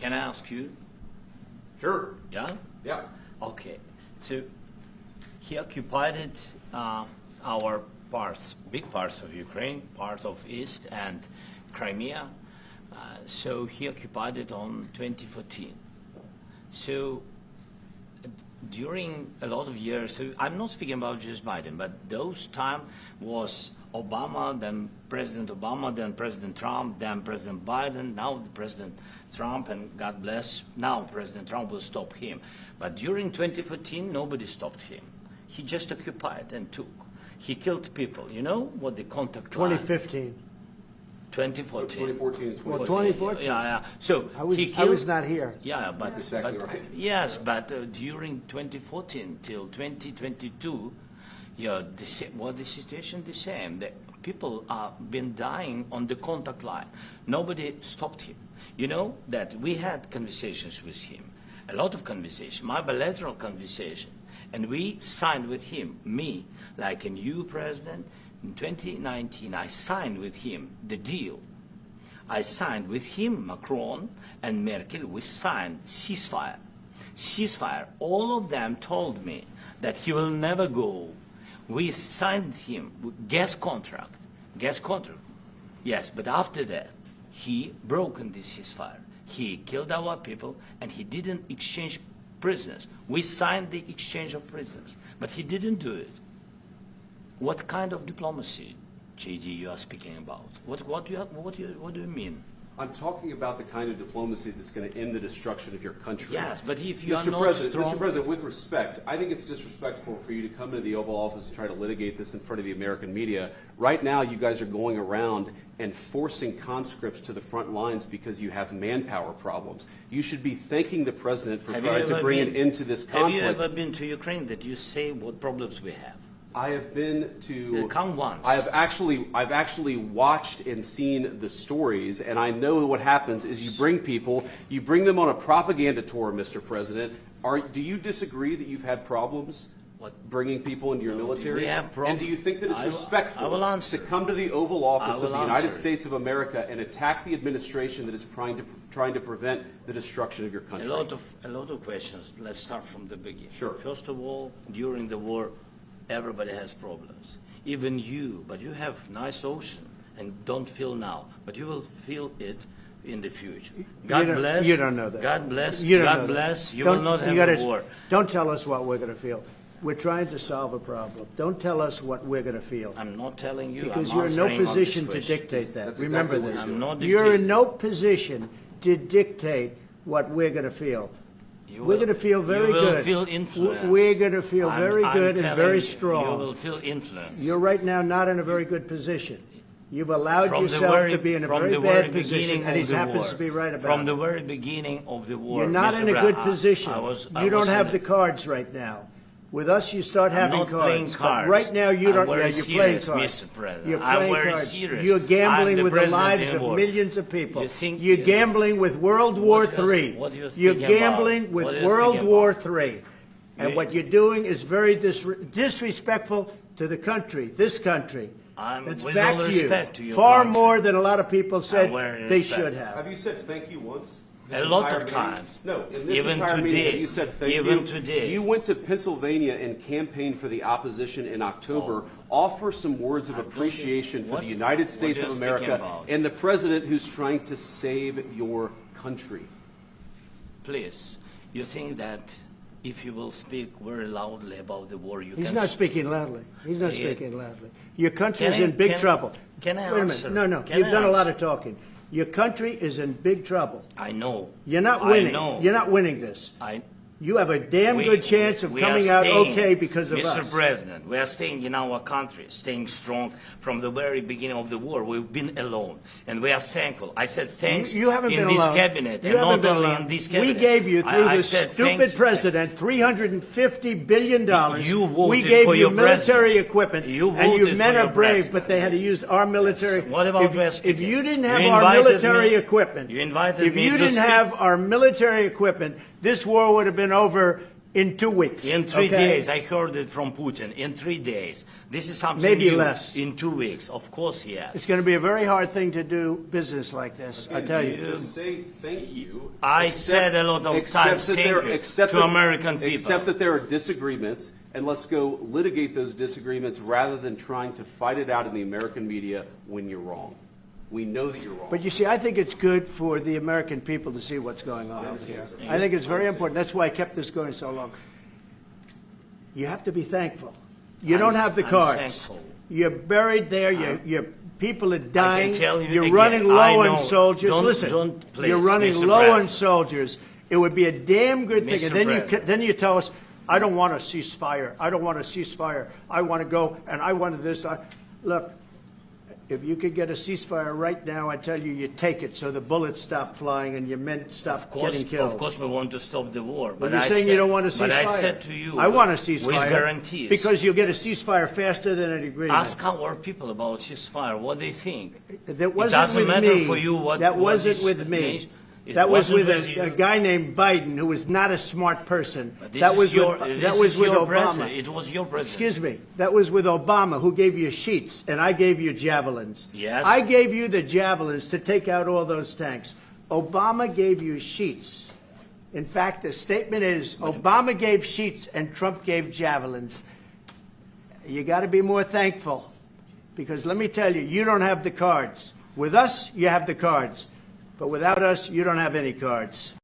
Can I ask you? Sure. Yeah? Yeah. Okay. So he occupied our parts, big parts of Ukraine, part of East and Crimea. So he occupied it on 2014. So during a lot of years, so I'm not speaking about just Biden, but those time was Obama, then President Obama, then President Trump, then President Biden, now the President Trump, and God bless, now President Trump will stop him. But during 2014, nobody stopped him. He just occupied and took. He killed people. You know what the contact line? 2015. 2014. 2014 and 2014. Well, 2014. Yeah. So I was not here. Yeah, but, That's exactly but right. yes, but during 2014 till 2022, yeah, the situation the same. The people are been dying on the contact line. Nobody stopped him. You know that we had conversations with him, a lot of conversation, my bilateral conversation, and we signed with him, me, like a new president. In 2019, I signed with him the deal. I signed with him, Macron and Merkel, we signed ceasefire. Ceasefire, all of them told me that he will never go. We signed him with gas contract. Yes, but after that, he broken this ceasefire. He killed our people and he didn't exchange prisoners. We signed the exchange of prisoners, but he didn't do it. What kind of diplomacy, JD, you are speaking about? What do you mean? I'm talking about the kind of diplomacy that's going to end the destruction of your country. Yes, but if you are Mr. not President, strong... Mr. President, with respect, I think it's disrespectful for you to come into the Oval Office and try to litigate this in front of the American media. Right now, you guys are going around and forcing conscripts to the front lines because you have manpower problems. You should be thanking the President for trying to bring an end to this conflict. Have you ever been to Ukraine that you say what problems we have? I have been to. Come once. I've actually watched and seen the stories, and I know what happens is you bring them on a propaganda tour, Mr. President. Do you disagree that you've had problems bringing people into your military? We have problems. And do you think that it's respectful to come to the Oval Office of the United States of America and attack the administration that is trying to prevent the destruction of your country? A lot of questions. Let's start from the beginning. Sure. First of all, during the war, everybody has problems. Even you, but you have nice ocean and don't feel now, but you will feel it in the future. God bless. You don't know that. God bless. You don't God know bless. That. You will not have a war. Don't tell us what we're going to feel. We're trying to solve a problem. Don't tell us what we're going to feel. I'm not telling you. Because I'm you're in no answering on this position to question. dictate that. That's Remember exactly this. what I'm not You're in dictating. no position to dictate what we're going to feel. We're going to feel very good. You will feel influence. We're going to feel very good and very strong. You will feel influence. You're right now not in a very good position. You've allowed yourself to be in a very bad position, and he happens to be right about it. From the very beginning of the war. You're not in a good position. You don't have the cards right now. With us, you start having I'm not cards. playing cards. But right now, you don't. I'm Yeah, very you're playing serious, cards. Mr. President. You're I'm playing very cards. serious. You're gambling I'm the with the president lives in of war. millions of people. You think- You're gambling with World War III. what you're You're speaking gambling about? with What you're World speaking War about? III. And You- what you're doing is very disrespectful to the country, this country. That's with back all to you. respect to your Far country. more than a lot of people said very they respect. should have. Have you said thank you once? A lot entire of meeting? times. No, in this Even entire meeting, today. have you said thank Even you? today. You went to Pennsylvania and campaigned for the opposition in October. Offer some words of appreciation for the United States what of you're speaking America about? and the president who's trying to save your country. Please, you think that if you will speak very loudly about the war, you He's can... not speaking loudly. He's not Yeah. speaking loudly. Your country is Can I- in big can- trouble. can I Wait a answer? minute. No. Can You've I done a lot answer? of talking. Your country is in big trouble. I know. You're not I winning. know. You're not winning this. You have a damn We- good chance of we are coming out staying, okay because of Mr. us. President, we are staying in our country, staying strong from the very beginning of the war. We've been alone, and we are thankful. I said thanks You haven't in been this alone. cabinet, You and haven't not been only alone. in this cabinet. We gave you, through I this said thank stupid you. president, $350 billion. You voted we gave for you your military president. equipment, You and you voted men for are your brave, president. but they had to use our military. What about if West? you didn't You have our invited military me- equipment, you invited if me you to didn't speak. have our military equipment, this war would have been over In 2 weeks. In 3 okay? days, I heard it from Putin. In 3 days. This is something Maybe new. less. In 2 weeks. Of course, yes. It's going to be a very hard thing to do business like this, I tell you. Just say thank you. I said a lot of times thank you to American people. Except that there are disagreements, and let's go litigate those disagreements rather than trying to fight it out in the American media when you're wrong. We know that you're wrong. But you see, I think it's good for the American people to see what's going on out here. I think it's very important. That's why I kept this going so long. You have to be thankful. You don't have the cards. Thankful. You're buried there. Your people are dying. I can tell you You're again, running low I on know. soldiers. Don't please, you're running Mr. low on President. soldiers. It would be a damn good thing. Mr. And President. then you tell us, I don't want a ceasefire. I don't want a ceasefire. I want to go and I want this. Look, if you could get a ceasefire right now, I tell you, you take it so the bullets stop flying and your men stop getting killed. Of course, we want to stop the war. But you're saying you don't want a ceasefire. But I said to you, I want a ceasefire. With guarantees. Because you'll get a ceasefire faster than an agreement. Ask our people about ceasefire, what they think. That wasn't it doesn't with matter me. for you what that wasn't this with me. means. That was with you. a guy named Biden, who was not a smart person. But this That was is your, with, this that was is with your Obama. president. It was your president. Excuse me. That was with Obama, who gave you sheets, and I gave you javelins. Yes. I gave you the javelins to take out all those tanks. Obama gave you sheets. In fact, the statement is Obama gave sheets and Trump gave javelins. You got to be more thankful, because let me tell you, you don't have the cards. With us, you have the cards. But without us, you don't have any cards.